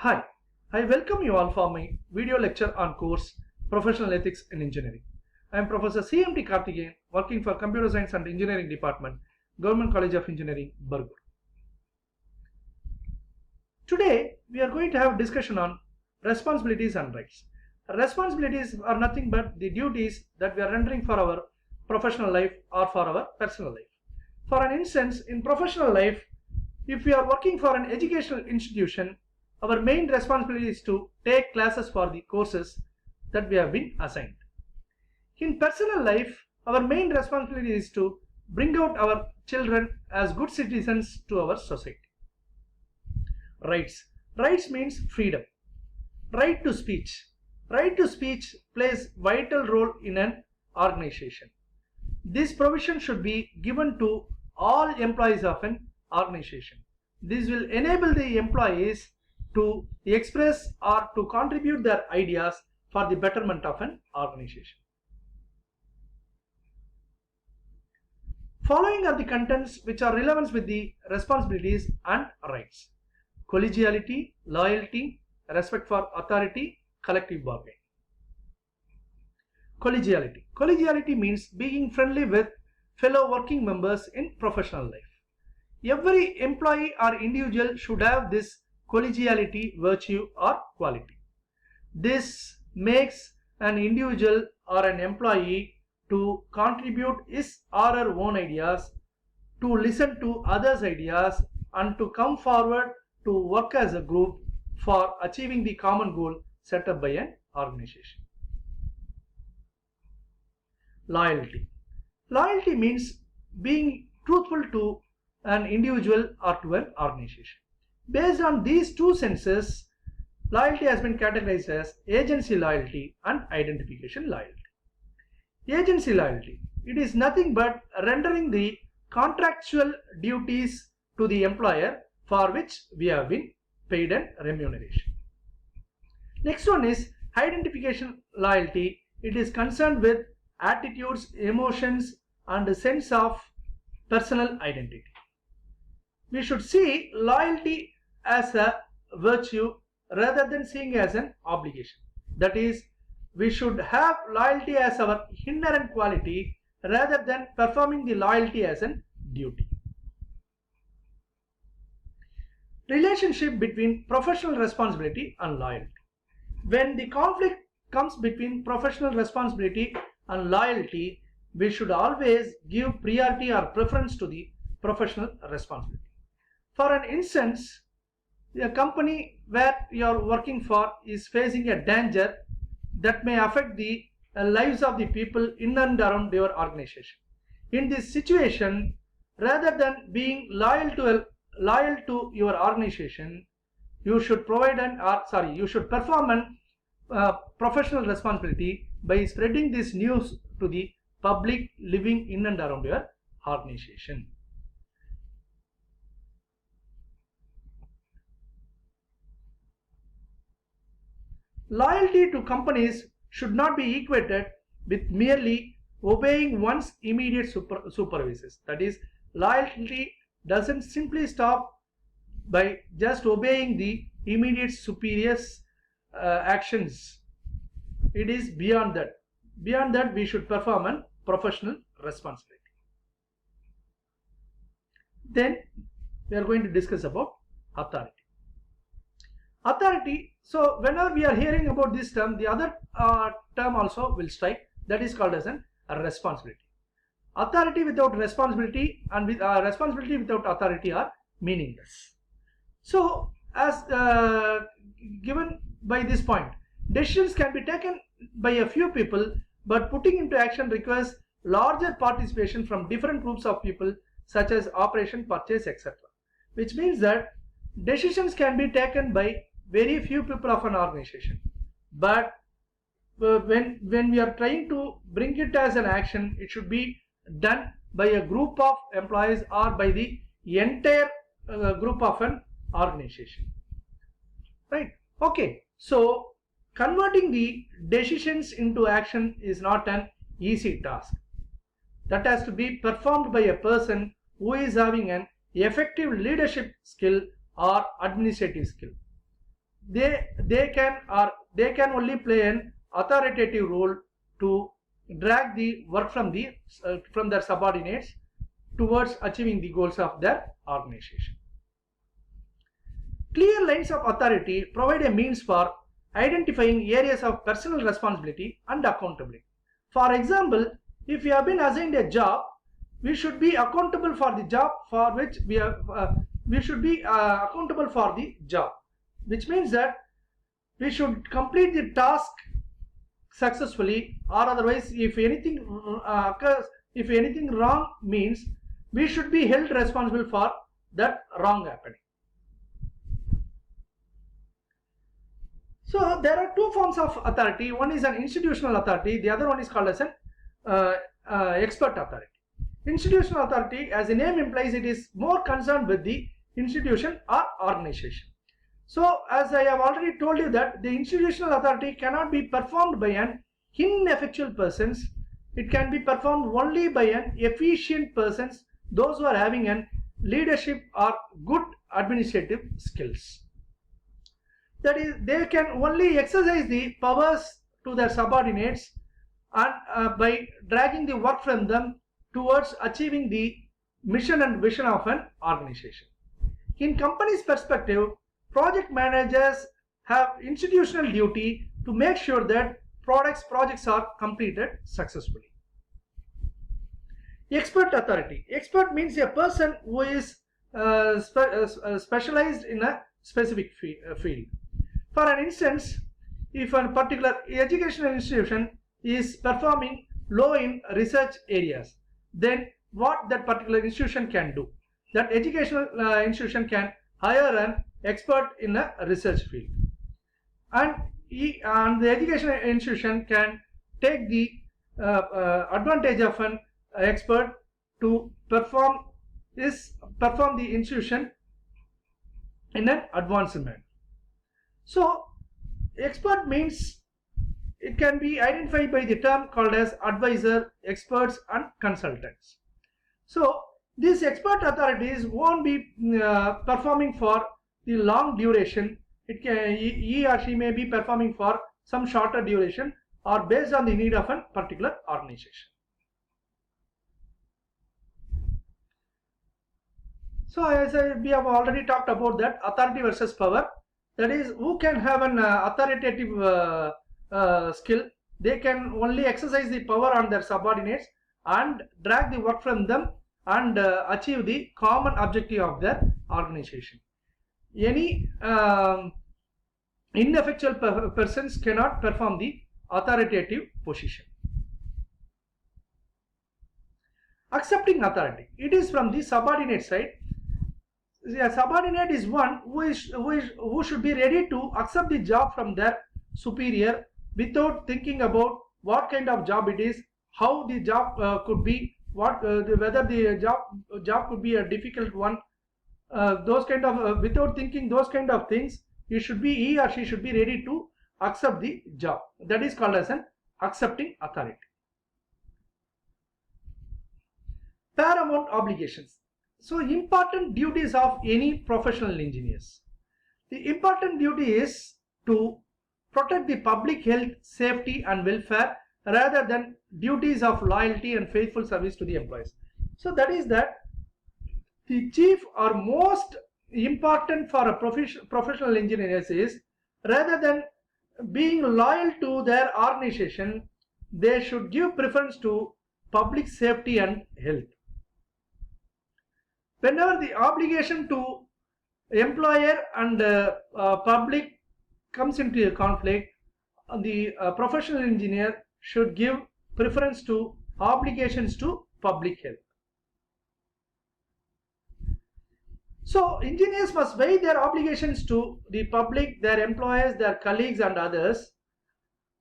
Hi, I welcome you all for my video lecture on course Professional Ethics in Engineering. I am Professor CMT Karthikeyan, working for Computer Science and Engineering Department, Government College of Engineering, Bargur. Today, we are going to have a discussion on responsibilities and rights. Responsibilities are nothing but the duties that we are rendering for our professional life or for our personal life. For an instance, in professional life, if we are working for an educational institution, our main responsibility is to take classes for the courses that we have been assigned. In personal life, our main responsibility is to bring out our children as good citizens to our society. Rights. Rights means freedom. Right to speech. Right to speech plays vital role in an organization. This provision should be given to all employees of an organization. This will enable the employees to express or to contribute their ideas for the betterment of an organization. Following are the contents which are relevant with the responsibilities and rights: collegiality, loyalty, respect for authority, collective bargaining. Collegiality. Collegiality means being friendly with fellow working members in professional life. Every employee or individual should have this collegiality virtue or quality. This makes an individual or an employee to contribute his or her own ideas, to listen to others' ideas, and to come forward to work as a group for achieving the common goal set up by an organization. Loyalty. Loyalty means being truthful to an individual or to an organization. Based on these two senses, loyalty has been categorized as agency loyalty and identification loyalty. Agency loyalty. It is nothing but rendering the contractual duties to the employer for which we have been paid an remuneration. Next one is identification loyalty. It is concerned with attitudes, emotions, and a sense of personal identity. We should see loyalty as a virtue rather than seeing as an obligation. That is, we should have loyalty as our inherent quality rather than performing the loyalty as a duty. Relationship between professional responsibility and loyalty. When the conflict comes between professional responsibility and loyalty, we should always give priority or preference to the professional responsibility. For an instance, a company where you are working for is facing a danger that may affect the lives of the people in and around your organization. In this situation, rather than being loyal to your organization, you should perform an professional responsibility by spreading this news to the public living in and around your organization. Loyalty to companies should not be equated with merely obeying one's immediate supervisors. That is, loyalty doesn't simply stop by just obeying the immediate superiors' actions. It is beyond that. Beyond that, we should perform a professional responsibility. Then we are going to discuss about authority. Authority. So whenever we are hearing about this term, the other term also will strike, that is called as a responsibility. Authority without responsibility and responsibility without authority are meaningless. So as given by this point, decisions can be taken by a few people, but putting into action requires larger participation from different groups of people, such as operation, purchase, etc. Which means that decisions can be taken by very few people of an organization, but when we are trying to bring it as an action, it should be done by a group of employees or by the entire group of an organization, right? Okay, so converting the decisions into action is not an easy task. That has to be performed by a person who is having an effective leadership skill or administrative skill. they can only play an authoritative role to drag the work from their subordinates towards achieving the goals of their organization. Clear lines of authority provide a means for identifying areas of personal responsibility and accountability. For example, if you have been assigned a job, we should be accountable for the job for which we should be accountable for the job, which means that we should complete the task successfully, or otherwise if anything occurs, if anything wrong means, we should be held responsible for that wrong happening. So there are two forms of authority. One is an institutional authority, the other one is called as an expert authority. Institutional authority, as the name implies, it is more concerned with the institution or organization. So as I have already told you that the institutional authority cannot be performed by an ineffectual persons. It can be performed only by an efficient persons, those who are having an leadership or good administrative skills. That is, they can only exercise the powers to their subordinates and by dragging the work from them towards achieving the mission and vision of an organization. In company's perspective, project managers have institutional duty to make sure that projects are completed successfully. Expert authority. Expert means a person who is specialized in a specific field. For an instance, if a particular educational institution is performing low in research areas, then what that particular institution can do? That educational institution can hire an expert in a research field, and the educational institution can take the advantage of an expert to perform the institution in an advanced manner. So expert means it can be identified by the term called as advisor, experts and consultants. So these expert authorities won't be performing for the long duration. He or she may be performing for some shorter duration or based on the need of a particular organization. So as we have already talked about that authority versus power, that is, who can have an authoritative skill, they can only exercise the power on their subordinates and drag the work from them and achieve the common objective of their organization. Any ineffectual persons cannot perform the authoritative position. Accepting authority. It is from the subordinate side. A subordinate is one who should be ready to accept the job from their superior without thinking about what kind of job it is, how the job could be, whether the job could be a difficult one. Those kind of without thinking those kind of things, he or she should be ready to accept the job. That is called as an accepting authority. Paramount obligations. So important duties of any professional engineers. The important duty is to protect the public health, safety and welfare rather than duties of loyalty and faithful service to the employees. So that is that the chief or most important for a professional engineers is, rather than being loyal to their organization, they should give preference to public safety and health. Whenever the obligation to employer and public comes into a conflict, the professional engineer should give preference to obligations to public health. So engineers must weigh their obligations to the public, their employers, their colleagues and others.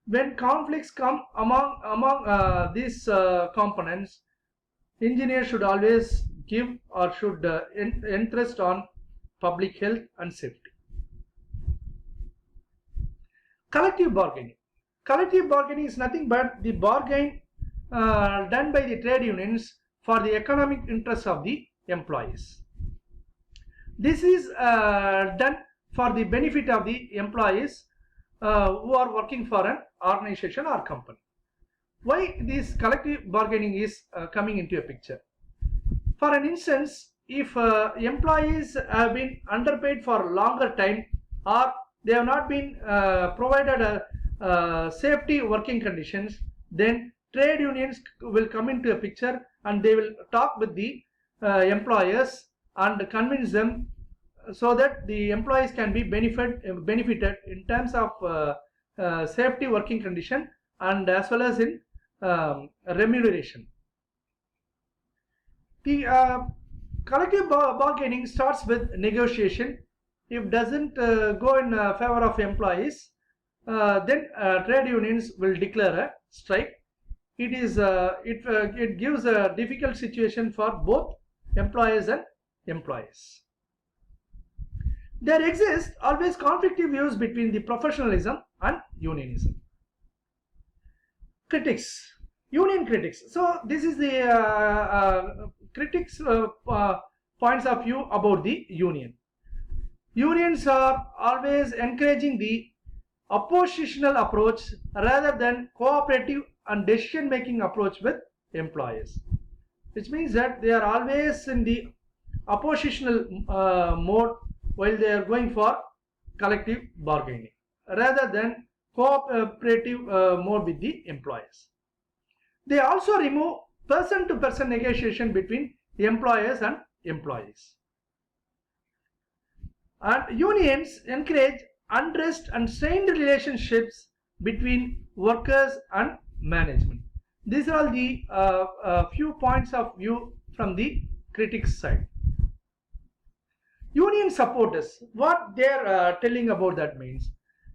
When conflicts come among these components, engineers should always give or should interest on public health and safety. Collective bargaining. Collective bargaining is nothing but the bargain done by the trade unions for the economic interests of the employees. This is done for the benefit of the employees who are working for an organization or company. Why this collective bargaining is coming into a picture? For an instance, if employees have been underpaid for longer time, or they have not been provided safety working conditions, then trade unions will come into a picture and they will talk with the employers and convince them so that the employees can be benefited in terms of safety working condition and as well as in remuneration. The collective bargaining starts with negotiation. If doesn't go in favor of employees, then trade unions will declare a strike. It gives a difficult situation for both employers and employees. There exists always conflicting views between the professionalism and unionism. Critics, union critics. So this is the critics points of view about the union. Unions are always encouraging the oppositional approach rather than cooperative and decision making approach with employers, which means that they are always in the oppositional mode while they are going for collective bargaining rather than cooperative mode with the employers. They also remove person to person negotiation between employers and employees. And unions encourage unrest and strained relationships between workers and management. These are all the few points of view from the critics side. Union supporters, what they are telling about that means,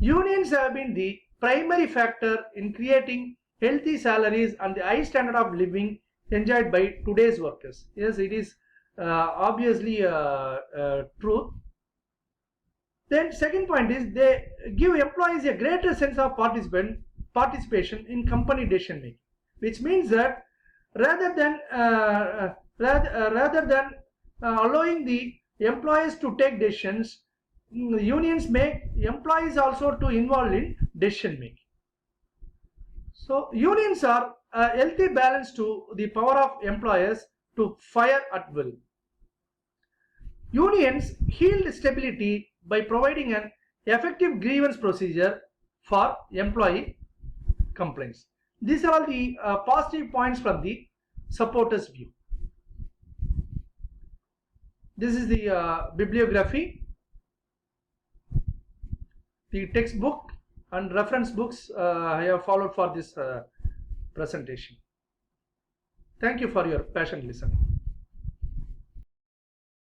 unions have been the primary factor in creating healthy salaries and the high standard of living enjoyed by today's workers. Yes, it is obviously true. Then second point is they give employees a greater sense of participation in company decision making, which means that rather than allowing the employees to take decisions, unions make employees also to involve in decision making. So unions are a healthy balance to the power of employers to fire at will. Unions yield stability by providing an effective grievance procedure for employee complaints. These are all the positive points from the supporters' view. This is the bibliography, the textbook and reference books I have followed for this presentation. Thank you for your patient listening.